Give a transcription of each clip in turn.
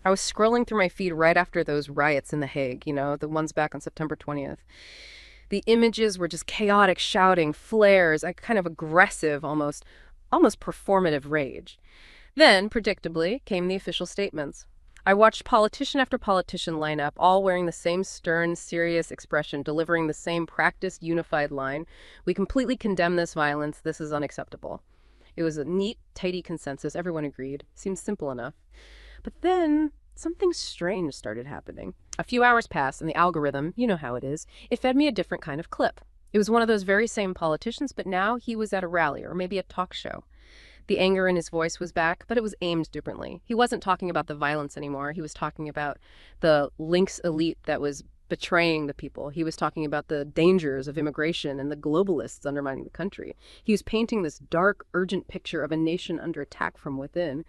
I was scrolling through my feed right after those riots in The Hague, the ones back on September 20th. The images were just chaotic shouting, flares, a kind of aggressive, almost performative rage. Then, predictably, came the official statements. I watched politician after politician line up, all wearing the same stern, serious expression, delivering the same practiced, unified line. We completely condemn this violence. This is unacceptable. It was a neat, tidy consensus. Everyone agreed. Seemed simple enough. But then something strange started happening. A few hours passed, and the algorithm, you know how it is, it fed me a different kind of clip. It was one of those very same politicians, but now he was at a rally or maybe a talk show. The anger in his voice was back, but it was aimed differently. He wasn't talking about the violence anymore. He was talking about the Lynx elite that was betraying the people. He was talking about the dangers of immigration and the globalists undermining the country. He was painting this dark, urgent picture of a nation under attack from within.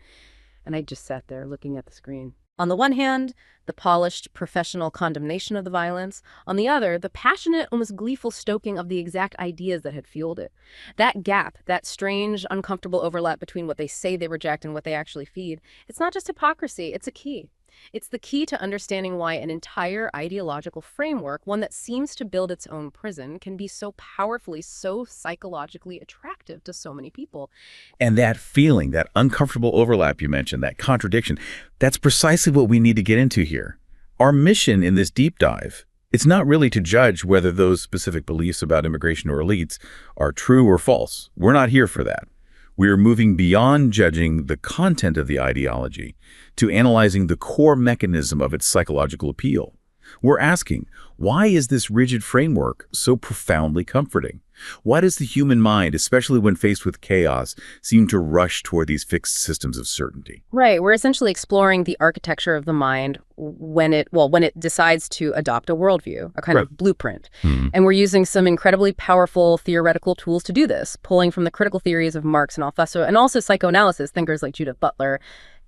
And I just sat there looking at the screen. On the one hand, the polished, professional condemnation of the violence. On the other, the passionate, almost gleeful stoking of the exact ideas that had fueled it. That gap, that strange, uncomfortable overlap between what they say they reject and what they actually feed, it's not just hypocrisy, it's a key. It's the key to understanding why an entire ideological framework, one that seems to build its own prison, can be so powerfully, so psychologically attractive to so many people. And that feeling, that uncomfortable overlap you mentioned, that contradiction, that's precisely what we need to get into here. Our mission in this deep dive, it's not really to judge whether those specific beliefs about immigration or elites are true or false. We're not here for that. We are moving beyond judging the content of the ideology to analyzing the core mechanism of its psychological appeal. We're asking, why is this rigid framework so profoundly comforting? Why does the human mind, especially when faced with chaos, seem to rush toward these fixed systems of certainty? Right. We're essentially exploring the architecture of the mind when it decides to adopt a worldview, a kind of blueprint. And we're using some incredibly powerful theoretical tools to do this, pulling from the critical theories of Marx and Althusser, and also psychoanalysis, thinkers like Judith Butler,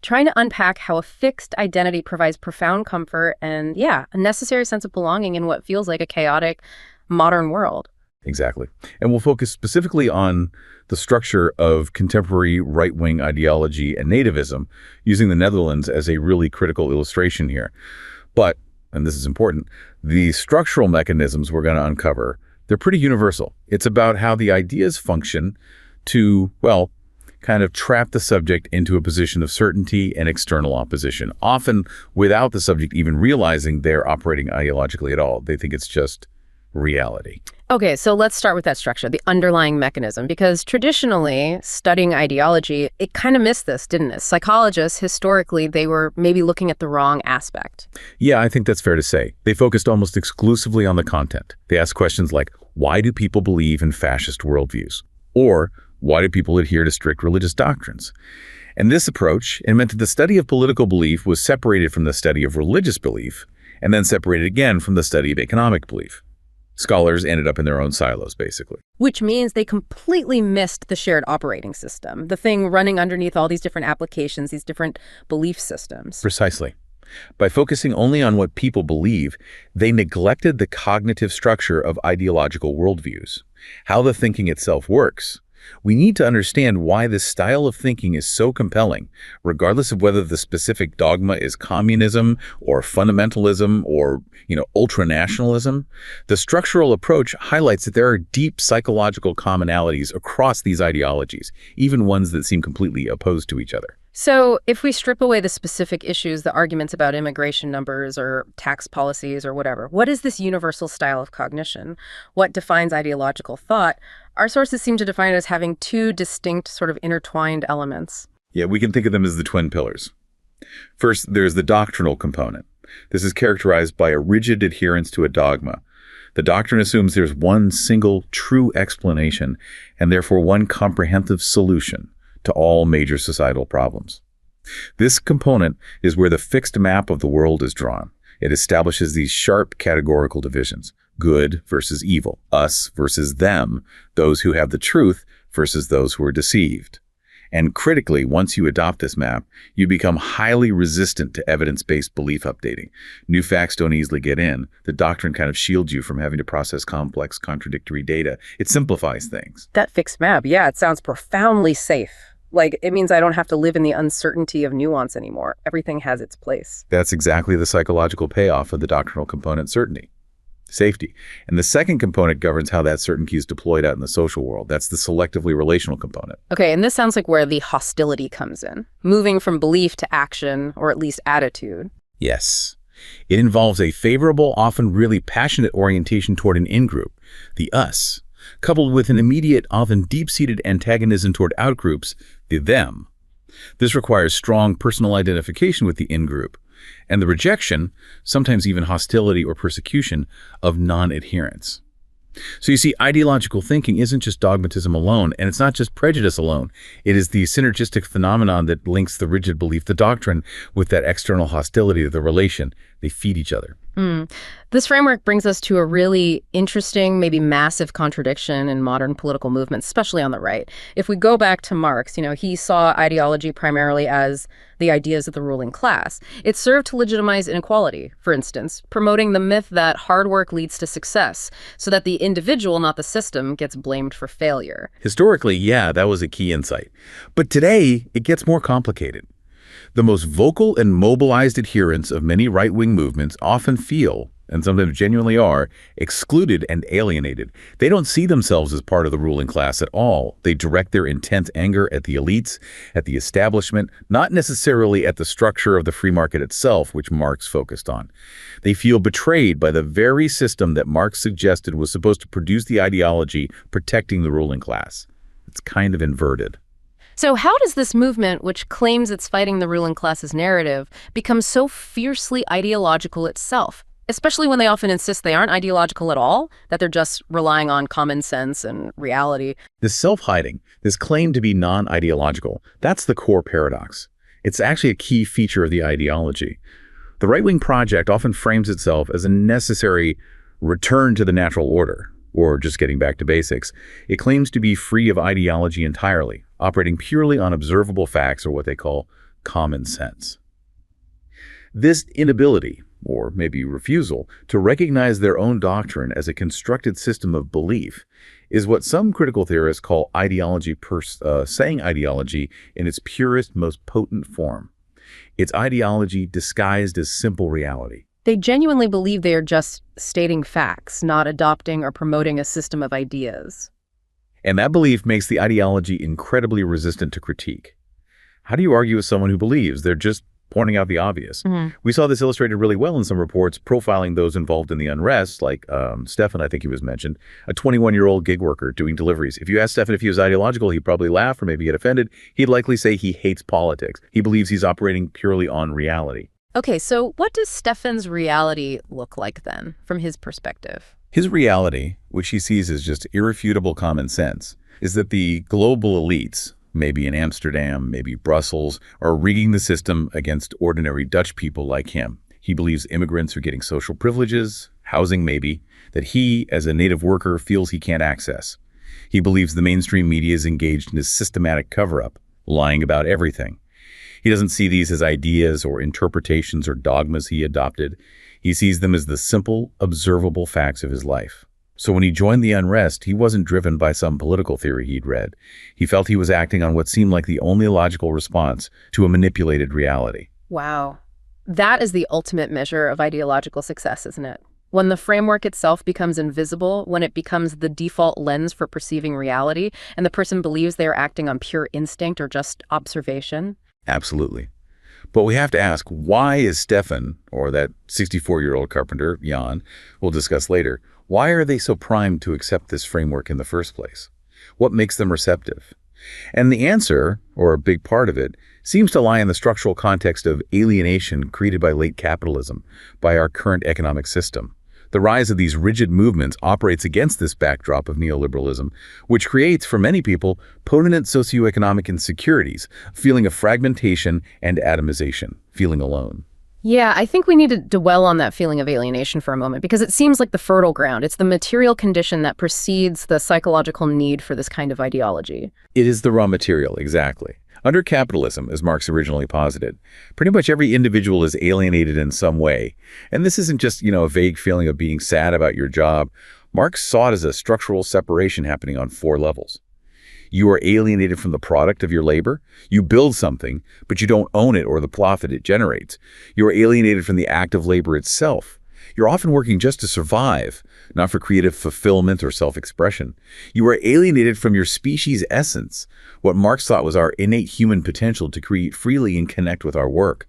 trying to unpack how a fixed identity provides profound comfort and, a necessary sense of belonging in what feels like a chaotic modern world. Exactly. And we'll focus specifically on the structure of contemporary right-wing ideology and nativism, using the Netherlands as a really critical illustration here. But, and this is important, the structural mechanisms we're going to uncover, they're pretty universal. It's about how the ideas function to, kind of trap the subject into a position of certainty and external opposition, often without the subject even realizing they're operating ideologically at all. They think it's just reality. Okay, so let's start with that structure, the underlying mechanism, because traditionally, studying ideology, it kind of missed this, didn't it? Psychologists, historically, they were maybe looking at the wrong aspect. Yeah, I think that's fair to say. They focused almost exclusively on the content. They asked questions like, why do people believe in fascist worldviews? Or, why do people adhere to strict religious doctrines? And this approach, it meant that the study of political belief was separated from the study of religious belief, and then separated again from the study of economic belief. Scholars ended up in their own silos, basically. Which means they completely missed the shared operating system, the thing running underneath all these different applications, these different belief systems. Precisely. By focusing only on what people believe, they neglected the cognitive structure of ideological worldviews, how the thinking itself works. We need to understand why this style of thinking is so compelling, regardless of whether the specific dogma is communism or fundamentalism or, ultranationalism. The structural approach highlights that there are deep psychological commonalities across these ideologies, even ones that seem completely opposed to each other. So if we strip away the specific issues, the arguments about immigration numbers or tax policies or whatever, what is this universal style of cognition? What defines ideological thought? Our sources seem to define it as having two distinct, sort of intertwined elements. Yeah, we can think of them as the twin pillars. First, there's the doctrinal component. This is characterized by a rigid adherence to a dogma. The doctrine assumes there's one single true explanation and therefore one comprehensive solution to all major societal problems. This component is where the fixed map of the world is drawn. It establishes these sharp categorical divisions: good versus evil, us versus them, those who have the truth versus those who are deceived. And critically, once you adopt this map, you become highly resistant to evidence-based belief updating. New facts don't easily get in. The doctrine kind of shields you from having to process complex, contradictory data. It simplifies things. That fixed map, it sounds profoundly safe. Like, it means I don't have to live in the uncertainty of nuance anymore. Everything has its place. That's exactly the psychological payoff of the doctrinal component: certainty, safety. And the second component governs how that certainty is deployed out in the social world. That's the selectively relational component. Okay, and this sounds like where the hostility comes in, moving from belief to action, or at least attitude. Yes. It involves a favorable, often really passionate orientation toward an in-group, the us, coupled with an immediate, often deep-seated antagonism toward outgroups, the them. This requires strong personal identification with the in-group, and the rejection, sometimes even hostility or persecution, of non-adherence. So you see, ideological thinking isn't just dogmatism alone, and it's not just prejudice alone. It is the synergistic phenomenon that links the rigid belief, the doctrine, with that external hostility of the relation. They feed each other. This framework brings us to a really interesting, maybe massive contradiction in modern political movements, especially on the right. If we go back to Marx, he saw ideology primarily as the ideas of the ruling class. It served to legitimize inequality, for instance, promoting the myth that hard work leads to success, so that the individual, not the system, gets blamed for failure. Historically, yeah, that was a key insight. But today, it gets more complicated. The most vocal and mobilized adherents of many right-wing movements often feel, and sometimes genuinely are, excluded and alienated. They don't see themselves as part of the ruling class at all. They direct their intense anger at the elites, at the establishment, not necessarily at the structure of the free market itself, which Marx focused on. They feel betrayed by the very system that Marx suggested was supposed to produce the ideology protecting the ruling class. It's kind of inverted. So how does this movement, which claims it's fighting the ruling class's narrative, become so fiercely ideological itself? Especially when they often insist they aren't ideological at all, that they're just relying on common sense and reality. This self-hiding, this claim to be non-ideological, that's the core paradox. It's actually a key feature of the ideology. The right-wing project often frames itself as a necessary return to the natural order, or just getting back to basics. It claims to be free of ideology entirely, operating purely on observable facts, or what they call common sense. This inability, or maybe refusal, to recognize their own doctrine as a constructed system of belief is what some critical theorists call ideology saying ideology in its purest, most potent form. It's ideology disguised as simple reality. They genuinely believe they are just stating facts, not adopting or promoting a system of ideas. And that belief makes the ideology incredibly resistant to critique. How do you argue with someone who believes they're just pointing out the obvious? We saw this illustrated really well in some reports profiling those involved in the unrest, like Stefan, I think he was mentioned, a 21-year-old gig worker doing deliveries. If you asked Stefan if he was ideological, he'd probably laugh or maybe get offended. He'd likely say he hates politics. He believes he's operating purely on reality. Okay, so what does Stefan's reality look like then, from his perspective? His reality, which he sees as just irrefutable common sense, is that the global elites, maybe in Amsterdam, maybe Brussels, are rigging the system against ordinary Dutch people like him. He believes immigrants are getting social privileges, housing maybe, that he, as a native worker, feels he can't access. He believes the mainstream media is engaged in a systematic cover-up, lying about everything. He doesn't see these as ideas or interpretations or dogmas he adopted. He sees them as the simple, observable facts of his life. So when he joined the unrest, he wasn't driven by some political theory he'd read. He felt he was acting on what seemed like the only logical response to a manipulated reality. Wow. That is the ultimate measure of ideological success, isn't it? When the framework itself becomes invisible, when it becomes the default lens for perceiving reality, and the person believes they are acting on pure instinct or just observation. Absolutely. But we have to ask, why is Stefan, or that 64-year-old carpenter, Jan, we'll discuss later, why are they so primed to accept this framework in the first place? What makes them receptive? And the answer, or a big part of it, seems to lie in the structural context of alienation created by late capitalism, by our current economic system. The rise of these rigid movements operates against this backdrop of neoliberalism, which creates, for many people, potent socioeconomic insecurities, feeling of fragmentation and atomization, feeling alone. Yeah, I think we need to dwell on that feeling of alienation for a moment, because it seems like the fertile ground. It's the material condition that precedes the psychological need for this kind of ideology. It is the raw material, exactly. Under capitalism, as Marx originally posited, pretty much every individual is alienated in some way. And this isn't just, a vague feeling of being sad about your job. Marx saw it as a structural separation happening on 4 levels. You are alienated from the product of your labor. You build something, but you don't own it or the profit it generates. You are alienated from the act of labor itself. You're often working just to survive, not for creative fulfillment or self-expression. You are alienated from your species' essence, what Marx thought was our innate human potential to create freely and connect with our work.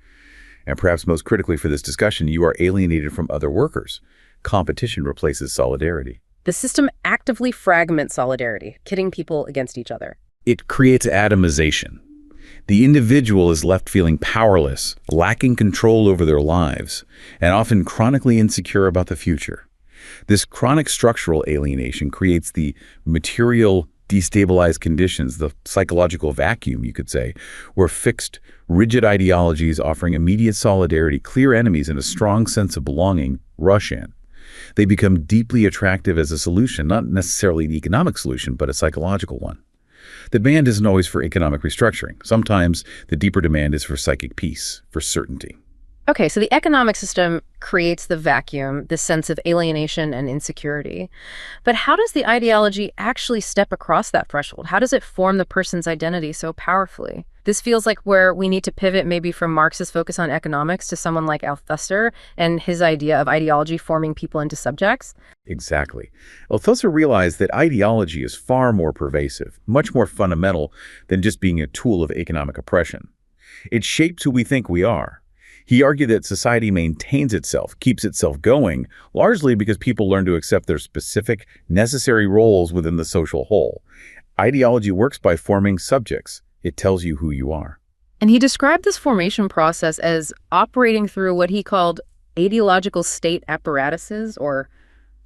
And perhaps most critically for this discussion, you are alienated from other workers. Competition replaces solidarity. The system actively fragments solidarity, pitting people against each other. It creates atomization. The individual is left feeling powerless, lacking control over their lives, and often chronically insecure about the future. This chronic structural alienation creates the material destabilized conditions, the psychological vacuum, you could say, where fixed, rigid ideologies offering immediate solidarity, clear enemies, and a strong sense of belonging rush in. They become deeply attractive as a solution, not necessarily an economic solution, but a psychological one. The demand isn't always for economic restructuring. Sometimes the deeper demand is for psychic peace, for certainty. Okay, so the economic system creates the vacuum, this sense of alienation and insecurity. But how does the ideology actually step across that threshold? How does it form the person's identity so powerfully? This feels like where we need to pivot maybe from Marx's focus on economics to someone like Althusser and his idea of ideology forming people into subjects. Exactly. Althusser realized that ideology is far more pervasive, much more fundamental than just being a tool of economic oppression. It shapes who we think we are. He argued that society maintains itself, keeps itself going, largely because people learn to accept their specific, necessary roles within the social whole. Ideology works by forming subjects. It tells you who you are. And he described this formation process as operating through what he called ideological state apparatuses, or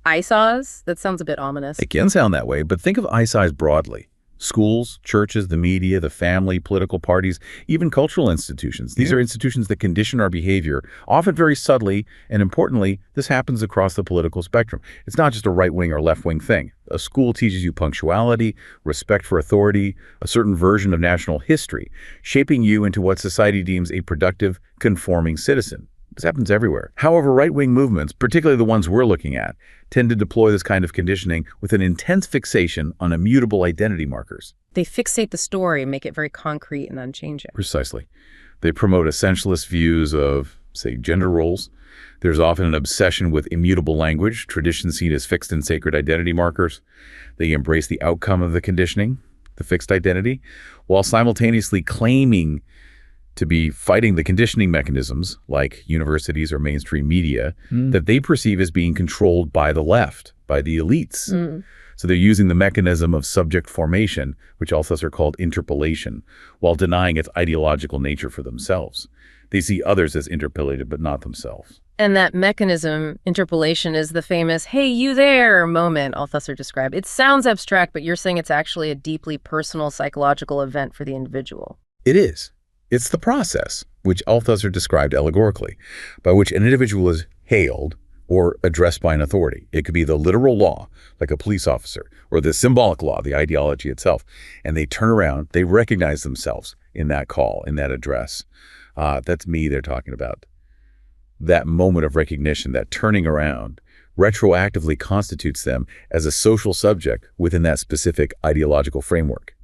ISAs. That sounds a bit ominous. It can sound that way, but think of ISAs broadly. Schools, churches, the media, the family, political parties, even cultural institutions. These are institutions that condition our behavior, often very subtly, and importantly, this happens across the political spectrum. It's not just a right-wing or left-wing thing. A school teaches you punctuality, respect for authority, a certain version of national history, shaping you into what society deems a productive, conforming citizen. This happens everywhere. However, right-wing movements, particularly the ones we're looking at, tend to deploy this kind of conditioning with an intense fixation on immutable identity markers. They fixate the story, make it very concrete and unchanging. Precisely. They promote essentialist views of, say, gender roles. There's often an obsession with immutable language, tradition seen as fixed and sacred identity markers. They embrace the outcome of the conditioning, the fixed identity, while simultaneously claiming to be fighting the conditioning mechanisms, like universities or mainstream media, that they perceive as being controlled by the left, by the elites. So they're using the mechanism of subject formation, which Althusser called interpellation, while denying its ideological nature for themselves. They see others as interpellated, but not themselves. And that mechanism, interpellation, is the famous, hey, you there moment Althusser described. It sounds abstract, but you're saying it's actually a deeply personal psychological event for the individual. It is. It's the process, which Althusser described allegorically, by which an individual is hailed or addressed by an authority. It could be the literal law, like a police officer, or the symbolic law, the ideology itself. And they turn around, they recognize themselves in that call, in that address. That's me they're talking about. That moment of recognition, that turning around, retroactively constitutes them as a social subject within that specific ideological framework.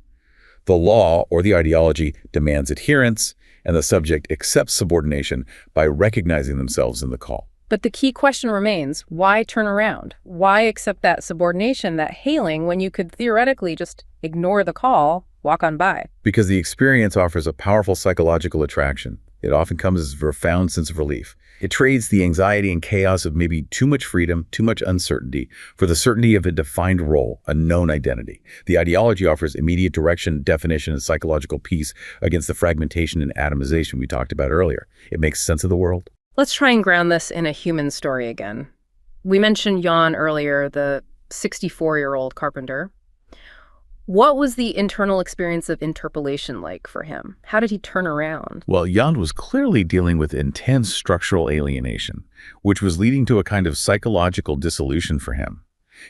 The law or the ideology demands adherence, and the subject accepts subordination by recognizing themselves in the call. But the key question remains, why turn around? Why accept that subordination, that hailing, when you could theoretically just ignore the call, walk on by? Because the experience offers a powerful psychological attraction. It often comes as a profound sense of relief. It trades the anxiety and chaos of maybe too much freedom, too much uncertainty, for the certainty of a defined role, a known identity. The ideology offers immediate direction, definition, and psychological peace against the fragmentation and atomization we talked about earlier. It makes sense of the world. Let's try and ground this in a human story again. We mentioned Jan earlier, the 64-year-old carpenter. What was the internal experience of interpellation like for him? How did he turn around? Well, Jan was clearly dealing with intense structural alienation, which was leading to a kind of psychological dissolution for him.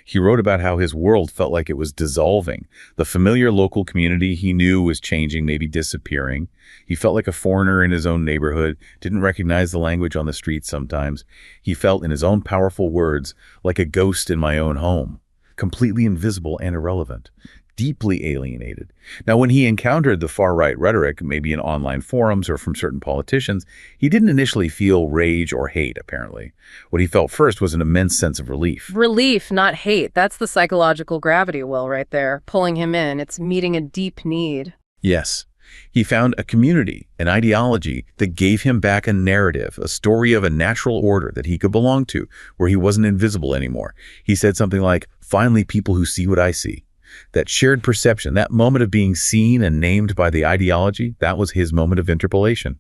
He wrote about how his world felt like it was dissolving. The familiar local community he knew was changing, maybe disappearing. He felt like a foreigner in his own neighborhood, didn't recognize the language on the streets sometimes. He felt, in his own powerful words, like a ghost in my own home, completely invisible and irrelevant. deeply alienated. Now, when he encountered the far-right rhetoric, maybe in online forums or from certain politicians, he didn't initially feel rage or hate, apparently. What he felt first was an immense sense of relief. Relief, not hate. That's the psychological gravity well right there, pulling him in. It's meeting a deep need. Yes. He found a community, an ideology that gave him back a narrative, a story of a natural order that he could belong to, where he wasn't invisible anymore. He said something like, "Finally, people who see what I see." That shared perception, that moment of being seen and named by the ideology, that was his moment of interpellation.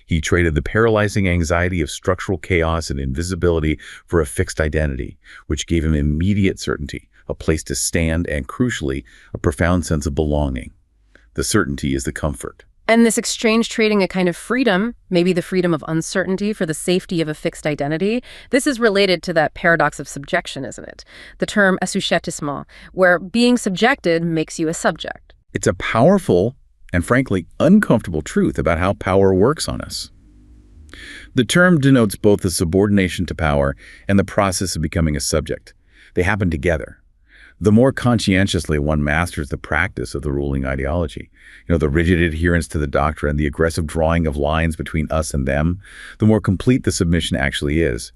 He traded the paralyzing anxiety of structural chaos and invisibility for a fixed identity, which gave him immediate certainty, a place to stand, and crucially, a profound sense of belonging. The certainty is the comfort. And this exchange trading a kind of freedom, maybe the freedom of uncertainty for the safety of a fixed identity, this is related to that paradox of subjection, isn't it? The term assujettissement, where being subjected makes you a subject. It's a powerful and frankly uncomfortable truth about how power works on us. The term denotes both the subordination to power and the process of becoming a subject. They happen together. The more conscientiously one masters the practice of the ruling ideology, the rigid adherence to the doctrine, the aggressive drawing of lines between us and them, the more complete the submission actually is.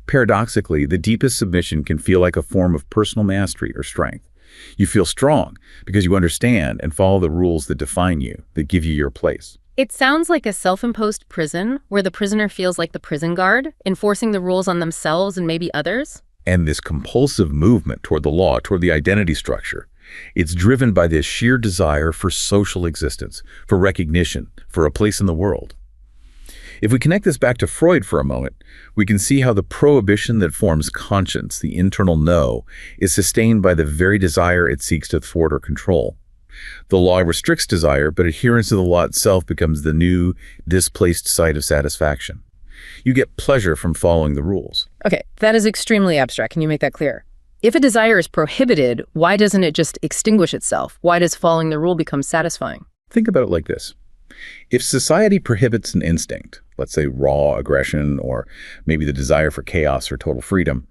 Paradoxically, the deepest submission can feel like a form of personal mastery or strength. You feel strong because you understand and follow the rules that define you, that give you your place. It sounds like a self-imposed prison where the prisoner feels like the prison guard, enforcing the rules on themselves and maybe others. And this compulsive movement toward the law, toward the identity structure, it's driven by this sheer desire for social existence, for recognition, for a place in the world. If we connect this back to Freud for a moment, we can see how the prohibition that forms conscience, the internal no, is sustained by the very desire it seeks to thwart or control. The law restricts desire, but adherence to the law itself becomes the new, displaced site of satisfaction. You get pleasure from following the rules. Okay, that is extremely abstract. Can you make that clear? If a desire is prohibited, why doesn't it just extinguish itself? Why does following the rule become satisfying? Think about it like this. If society prohibits an instinct, let's say raw aggression or maybe the desire for chaos or total freedom,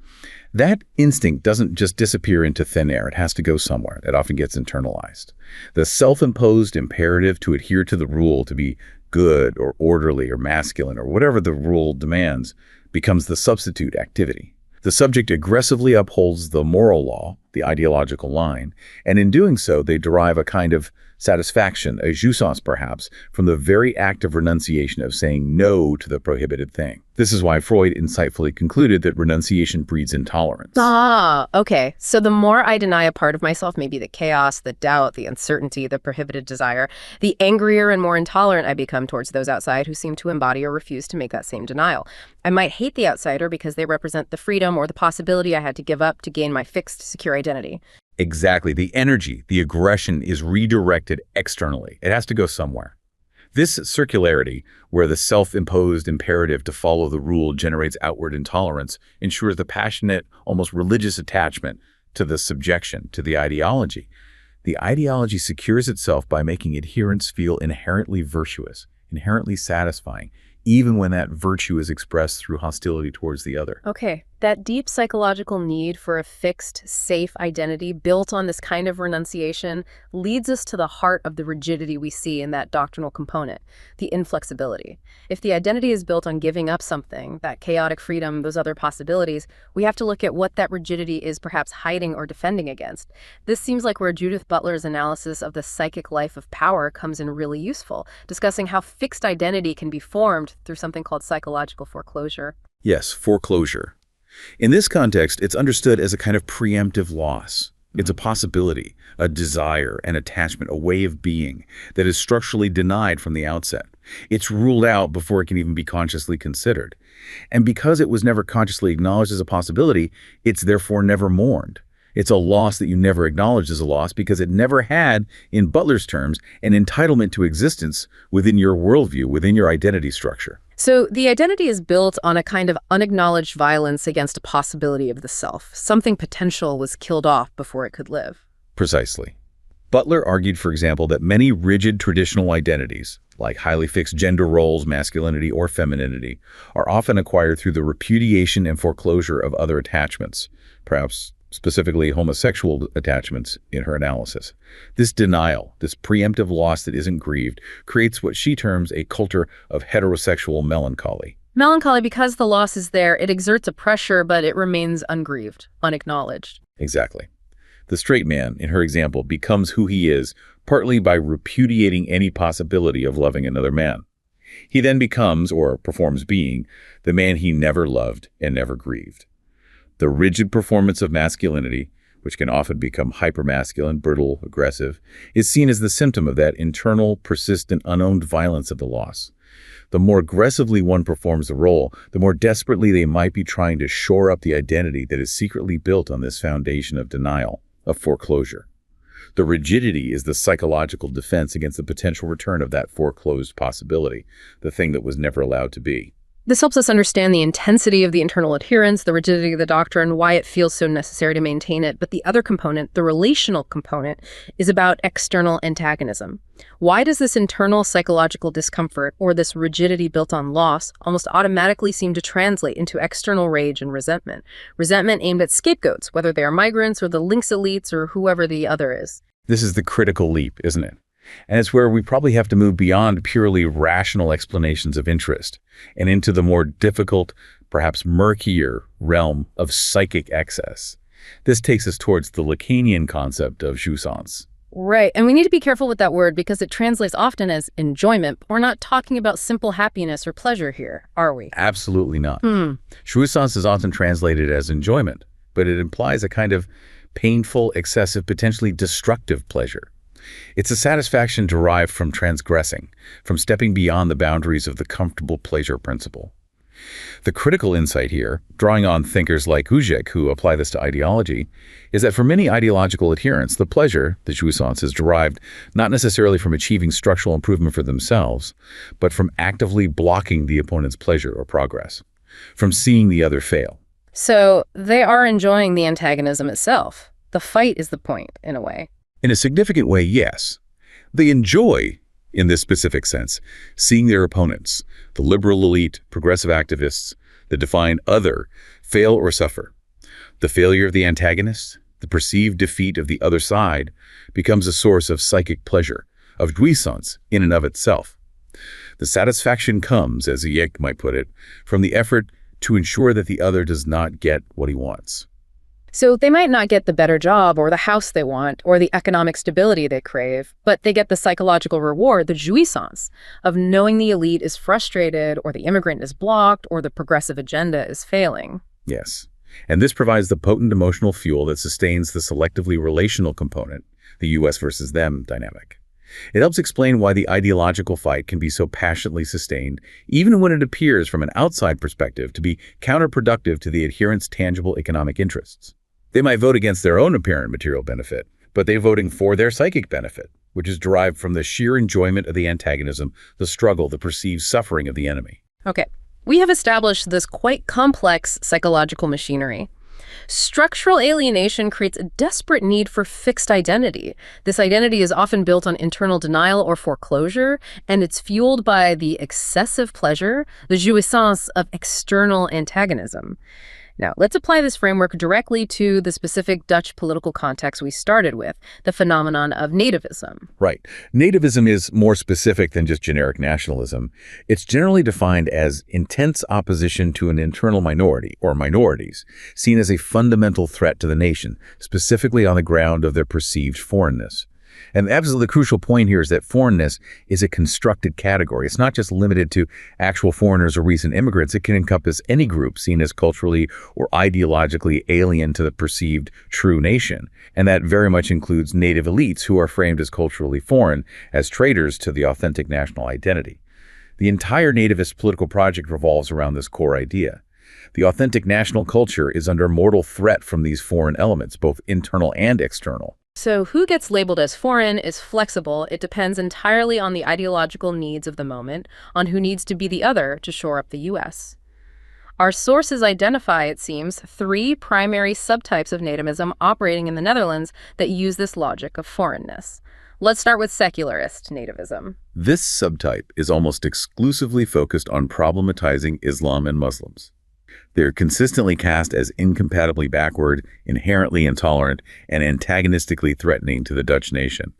that instinct doesn't just disappear into thin air. It has to go somewhere. It often gets internalized. The self-imposed imperative to adhere to the rule, to be good or orderly or masculine or whatever the rule demands, becomes the substitute activity. The subject aggressively upholds the moral law, the ideological line, and in doing so, they derive a kind of satisfaction, a jouissance perhaps, from the very act of renunciation, of saying no to the prohibited thing. This is why Freud insightfully concluded that renunciation breeds intolerance. Ah, okay. So the more I deny a part of myself, maybe the chaos, the doubt, the uncertainty, the prohibited desire, the angrier and more intolerant I become towards those outside who seem to embody or refuse to make that same denial. I might hate the outsider because they represent the freedom or the possibility I had to give up to gain my fixed, secure identity. Exactly. The energy, the aggression is redirected externally. It has to go somewhere. This circularity, where the self-imposed imperative to follow the rule generates outward intolerance, ensures the passionate, almost religious attachment to the subjection, to the ideology. The ideology secures itself by making adherents feel inherently virtuous, inherently satisfying, even when that virtue is expressed through hostility towards the other. Okay, that deep psychological need for a fixed, safe identity built on this kind of renunciation leads us to the heart of the rigidity we see in that doctrinal component, the inflexibility. If the identity is built on giving up something, that chaotic freedom, those other possibilities, we have to look at what that rigidity is perhaps hiding or defending against. This seems like where Judith Butler's analysis of the psychic life of power comes in really useful, discussing how fixed identity can be formed through something called psychological foreclosure. Yes, foreclosure. In this context, it's understood as a kind of preemptive loss. It's a possibility, a desire, an attachment, a way of being that is structurally denied from the outset. It's ruled out before it can even be consciously considered. And because it was never consciously acknowledged as a possibility, it's therefore never mourned. It's a loss that you never acknowledged as a loss because it never had, in Butler's terms, an entitlement to existence within your worldview, within your identity structure. So the identity is built on a kind of unacknowledged violence against a possibility of the self. Something potential was killed off before it could live. Precisely. Butler argued, for example, that many rigid traditional identities, like highly fixed gender roles, masculinity or femininity, are often acquired through the repudiation and foreclosure of other attachments, perhaps specifically homosexual attachments, in her analysis. This denial, this preemptive loss that isn't grieved, creates what she terms a culture of heterosexual melancholy. Melancholy because the loss is there, it exerts a pressure, but it remains ungrieved, unacknowledged. Exactly. The straight man, in her example, becomes who he is, partly by repudiating any possibility of loving another man. He then becomes, or performs being, the man he never loved and never grieved. The rigid performance of masculinity, which can often become hypermasculine, brutal, aggressive, is seen as the symptom of that internal, persistent, unowned violence of the loss. The more aggressively one performs the role, the more desperately they might be trying to shore up the identity that is secretly built on this foundation of denial, of foreclosure. The rigidity is the psychological defense against the potential return of that foreclosed possibility, the thing that was never allowed to be. This helps us understand the intensity of the internal adherence, the rigidity of the doctrine, why it feels so necessary to maintain it. But the other component, the relational component, is about external antagonism. Why does this internal psychological discomfort, or this rigidity built on loss, almost automatically seem to translate into external rage and resentment? Resentment aimed at scapegoats, whether they are migrants or the Lynx elites or whoever the other is. This is the critical leap, isn't it? And it's where we probably have to move beyond purely rational explanations of interest and into the more difficult, perhaps murkier realm of psychic excess. This takes us towards the Lacanian concept of jouissance. Right, and we need to be careful with that word because it translates often as enjoyment. We're not talking about simple happiness or pleasure here, are we? Absolutely not. Jouissance is often translated as enjoyment, but it implies a kind of painful, excessive, potentially destructive pleasure. It's a satisfaction derived from transgressing, from stepping beyond the boundaries of the comfortable pleasure principle. The critical insight here, drawing on thinkers like Zizek who apply this to ideology, is that for many ideological adherents, the pleasure, the jouissance, is derived not necessarily from achieving structural improvement for themselves, but from actively blocking the opponent's pleasure or progress, from seeing the other fail. So they are enjoying the antagonism itself. The fight is the point, in a way. In a significant way, yes. They enjoy, in this specific sense, seeing their opponents, the liberal elite, progressive activists, the defined other, fail or suffer. The failure of the antagonist, the perceived defeat of the other side, becomes a source of psychic pleasure, of jouissance in and of itself. The satisfaction comes, as Zizek might put it, from the effort to ensure that the other does not get what he wants. So they might not get the better job or the house they want or the economic stability they crave, but they get the psychological reward, the jouissance, of knowing the elite is frustrated or the immigrant is blocked or the progressive agenda is failing. Yes. And this provides the potent emotional fuel that sustains the selectively relational component, the US versus them dynamic. It helps explain why the ideological fight can be so passionately sustained, even when it appears from an outside perspective to be counterproductive to the adherents' tangible economic interests. They might vote against their own apparent material benefit, but they're voting for their psychic benefit, which is derived from the sheer enjoyment of the antagonism, the struggle, the perceived suffering of the enemy. Okay, we have established this quite complex psychological machinery. Structural alienation creates a desperate need for fixed identity. This identity is often built on internal denial or foreclosure, and it's fueled by the excessive pleasure, the jouissance of external antagonism. Now, let's apply this framework directly to the specific Dutch political context we started with, the phenomenon of nativism. Right. Nativism is more specific than just generic nationalism. It's generally defined as intense opposition to an internal minority, or minorities, seen as a fundamental threat to the nation, specifically on the ground of their perceived foreignness. And the absolutely crucial point here is that foreignness is a constructed category. It's not just limited to actual foreigners or recent immigrants. It can encompass any group seen as culturally or ideologically alien to the perceived true nation. And that very much includes native elites who are framed as culturally foreign, as traitors to the authentic national identity. The entire nativist political project revolves around this core idea. The authentic national culture is under mortal threat from these foreign elements, both internal and external. So who gets labeled as foreign is flexible. It depends entirely on the ideological needs of the moment, on who needs to be the other to shore up the U.S. Our sources identify, it seems, 3 primary subtypes of nativism operating in the Netherlands that use this logic of foreignness. Let's start with secularist nativism. This subtype is almost exclusively focused on problematizing Islam and Muslims. They're consistently cast as incompatibly backward, inherently intolerant, and antagonistically threatening to the Dutch nation.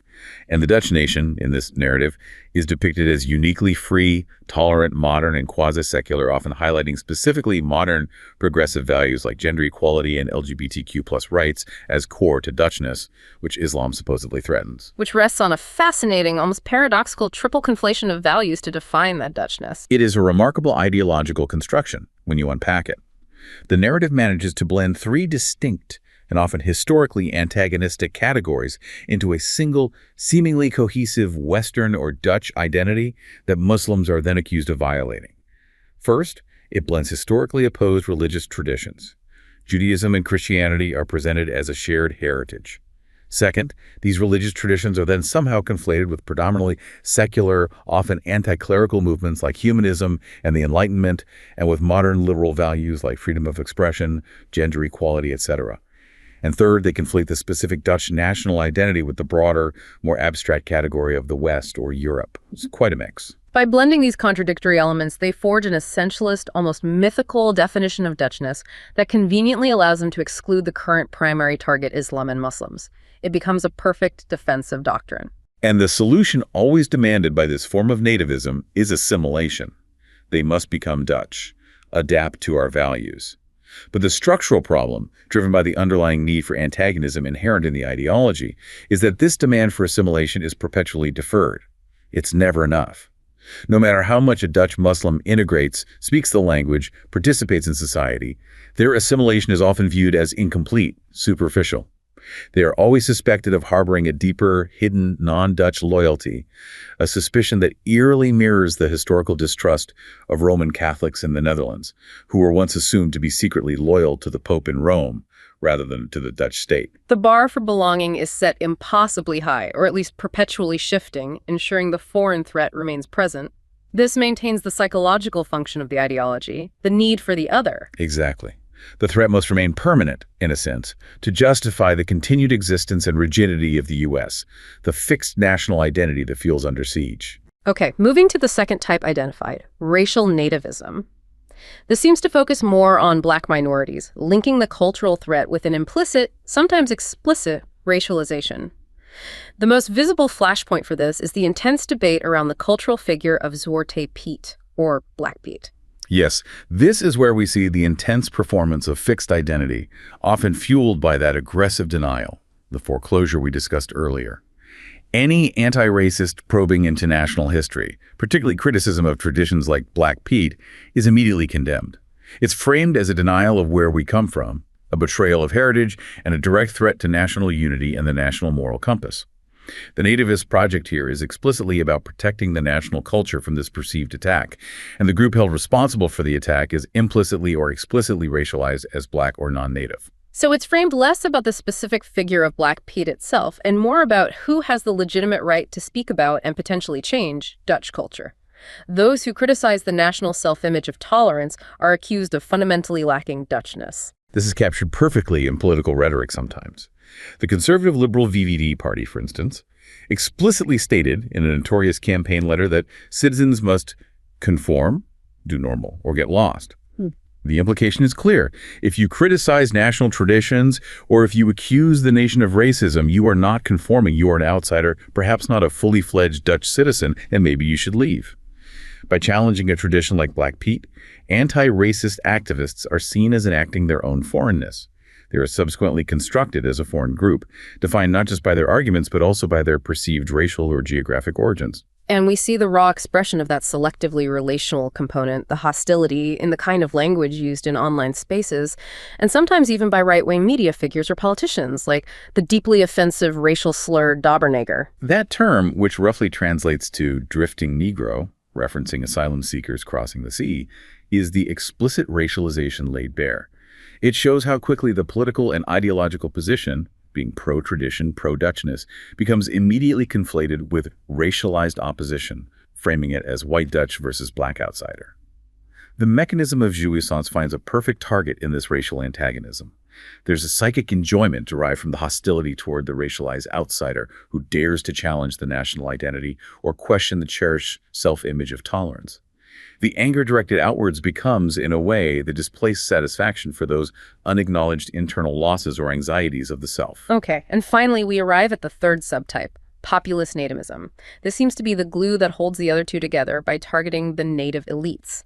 And the Dutch nation, in this narrative, is depicted as uniquely free, tolerant, modern, and quasi-secular, often highlighting specifically modern progressive values like gender equality and LGBTQ+ rights as core to Dutchness, which Islam supposedly threatens. Which rests on a fascinating, almost paradoxical triple conflation of values to define that Dutchness. It is a remarkable ideological construction when you unpack it. The narrative manages to blend three distinct and often historically antagonistic categories into a single, seemingly cohesive Western or Dutch identity that Muslims are then accused of violating. First, it blends historically opposed religious traditions. Judaism and Christianity are presented as a shared heritage. Second, these religious traditions are then somehow conflated with predominantly secular, often anti-clerical movements like humanism and the Enlightenment, and with modern liberal values like freedom of expression, gender equality, etc. And third, they conflate the specific Dutch national identity with the broader, more abstract category of the West or Europe. It's quite a mix. By blending these contradictory elements, they forge an essentialist, almost mythical definition of Dutchness that conveniently allows them to exclude the current primary target, Islam and Muslims. It becomes a perfect defensive doctrine. And the solution always demanded by this form of nativism is assimilation. They must become Dutch, adapt to our values. But the structural problem, driven by the underlying need for antagonism inherent in the ideology, is that this demand for assimilation is perpetually deferred. It's never enough. No matter how much a Dutch Muslim integrates, speaks the language, participates in society, their assimilation is often viewed as incomplete, superficial. They are always suspected of harboring a deeper, hidden, non-Dutch loyalty, a suspicion that eerily mirrors the historical distrust of Roman Catholics in the Netherlands, who were once assumed to be secretly loyal to the Pope in Rome, rather than to the Dutch state. The bar for belonging is set impossibly high, or at least perpetually shifting, ensuring the foreign threat remains present. This maintains the psychological function of the ideology, the need for the other. Exactly. The threat must remain permanent, in a sense, to justify the continued existence and rigidity of the U.S., the fixed national identity that feels under siege. Okay, moving to the second type identified, racial nativism. This seems to focus more on Black minorities, linking the cultural threat with an implicit, sometimes explicit, racialization. The most visible flashpoint for this is the intense debate around the cultural figure of Zwarte Piet, or Black Pete. Yes, this is where we see the intense performance of fixed identity, often fueled by that aggressive denial, the foreclosure we discussed earlier. Any anti-racist probing into national history, particularly criticism of traditions like Black Pete, is immediately condemned. It's framed as a denial of where we come from, a betrayal of heritage, and a direct threat to national unity and the national moral compass. The nativist project here is explicitly about protecting the national culture from this perceived attack, and the group held responsible for the attack is implicitly or explicitly racialized as Black or non-native. So it's framed less about the specific figure of Black Pete itself, and more about who has the legitimate right to speak about and potentially change Dutch culture. Those who criticize the national self-image of tolerance are accused of fundamentally lacking Dutchness. This is captured perfectly in political rhetoric sometimes. The conservative liberal VVD party, for instance, explicitly stated in a notorious campaign letter that citizens must conform, do normal, or get lost. The implication is clear. If you criticize national traditions, or if you accuse the nation of racism, you are not conforming, you are an outsider, perhaps not a fully fledged Dutch citizen, and maybe you should leave. By challenging a tradition like Black Pete, anti-racist activists are seen as enacting their own foreignness. They are subsequently constructed as a foreign group, defined not just by their arguments, but also by their perceived racial or geographic origins. And we see the raw expression of that selectively relational component, the hostility, in the kind of language used in online spaces, and sometimes even by right-wing media figures or politicians, like the deeply offensive racial slur Dobberneger. That term, which roughly translates to drifting Negro, referencing asylum seekers crossing the sea, is the explicit racialization laid bare. It shows how quickly the political and ideological position, being pro-tradition, pro-Dutchness, becomes immediately conflated with racialized opposition, framing it as white Dutch versus Black outsider. The mechanism of jouissance finds a perfect target in this racial antagonism. There's a psychic enjoyment derived from the hostility toward the racialized outsider who dares to challenge the national identity or question the cherished self-image of tolerance. The anger directed outwards becomes, in a way, the displaced satisfaction for those unacknowledged internal losses or anxieties of the self. Okay, and finally we arrive at the third subtype, populist nativism. This seems to be the glue that holds the other two together by targeting the native elites.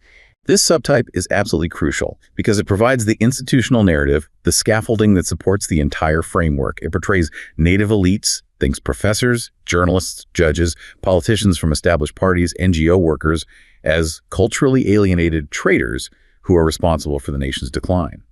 This subtype is absolutely crucial because it provides the institutional narrative, the scaffolding that supports the entire framework. It portrays native elites, thinks professors, journalists, judges, politicians from established parties, NGO workers, as culturally alienated traitors who are responsible for the nation's decline.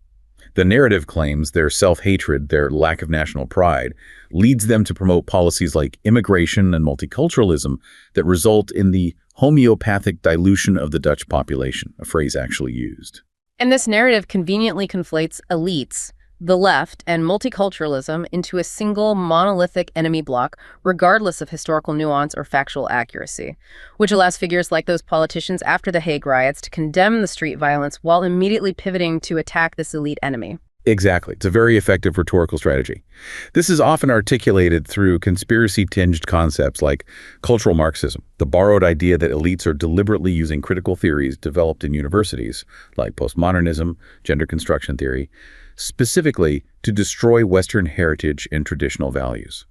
The narrative claims their self-hatred, their lack of national pride, leads them to promote policies like immigration and multiculturalism that result in the homeopathic dilution of the Dutch population, a phrase actually used. And this narrative conveniently conflates elites, the left, and multiculturalism into a single monolithic enemy block, regardless of historical nuance or factual accuracy, which allows figures like those politicians after the Hague riots to condemn the street violence while immediately pivoting to attack this elite enemy. Exactly. It's a very effective rhetorical strategy. This is often articulated through conspiracy-tinged concepts like cultural Marxism, the borrowed idea that elites are deliberately using critical theories developed in universities, like postmodernism, gender construction theory, specifically to destroy Western heritage and traditional values.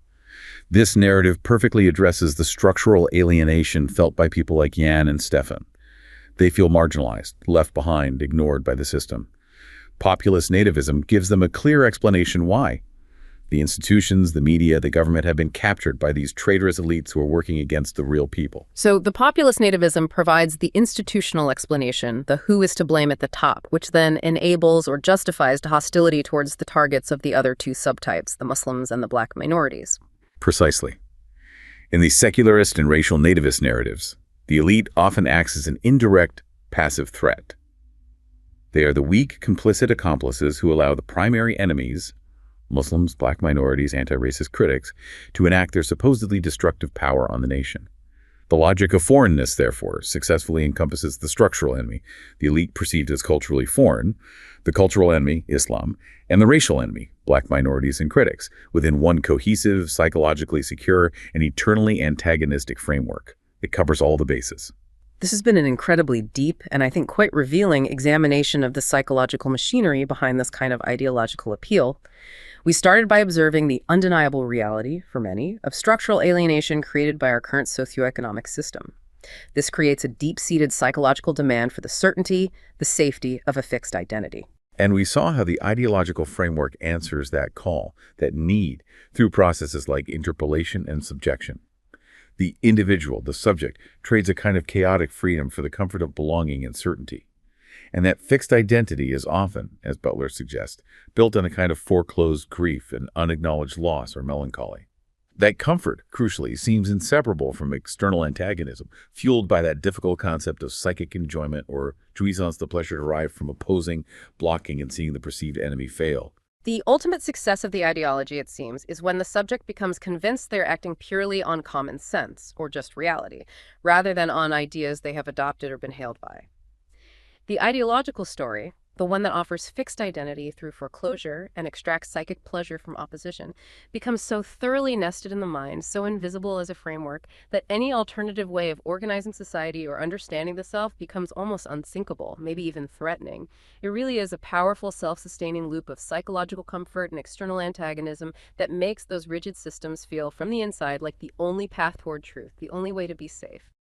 This narrative perfectly addresses the structural alienation felt by people like Jan and Stefan. They feel marginalized, left behind, ignored by the system. Populist nativism gives them a clear explanation why. The institutions, the media, the government have been captured by these traitorous elites who are working against the real people. So the populist nativism provides the institutional explanation, the who is to blame at the top, which then enables or justifies the hostility towards the targets of the other two subtypes, the Muslims and the black minorities. Precisely. In the secularist and racial nativist narratives, the elite often acts as an indirect, passive threat. They are the weak, complicit accomplices who allow the primary enemies, Muslims, black minorities, anti-racist critics, to enact their supposedly destructive power on the nation. The logic of foreignness, therefore, successfully encompasses the structural enemy, the elite perceived as culturally foreign, the cultural enemy, Islam, and the racial enemy, black minorities and critics, within one cohesive, psychologically secure, and eternally antagonistic framework. It covers all the bases. This has been an incredibly deep and I think quite revealing examination of the psychological machinery behind this kind of ideological appeal. We started by observing the undeniable reality, for many, of structural alienation created by our current socioeconomic system. This creates a deep-seated psychological demand for the certainty, the safety of a fixed identity. And we saw how the ideological framework answers that call, that need, through processes like interpolation and subjection. The individual, the subject, trades a kind of chaotic freedom for the comfort of belonging and certainty. And that fixed identity is often, as Butler suggests, built on a kind of foreclosed grief and unacknowledged loss or melancholy. That comfort, crucially, seems inseparable from external antagonism, fueled by that difficult concept of psychic enjoyment or jouissance, the pleasure derived from opposing, blocking, and seeing the perceived enemy fail. The ultimate success of the ideology, it seems, is when the subject becomes convinced they're acting purely on common sense, or just reality, rather than on ideas they have adopted or been hailed by. The ideological story, the one that offers fixed identity through foreclosure and extracts psychic pleasure from opposition, becomes so thoroughly nested in the mind, so invisible as a framework, that any alternative way of organizing society or understanding the self becomes almost unsinkable, maybe even threatening. It really is a powerful, self-sustaining loop of psychological comfort and external antagonism that makes those rigid systems feel from the inside like the only path toward truth, the only way to be safe.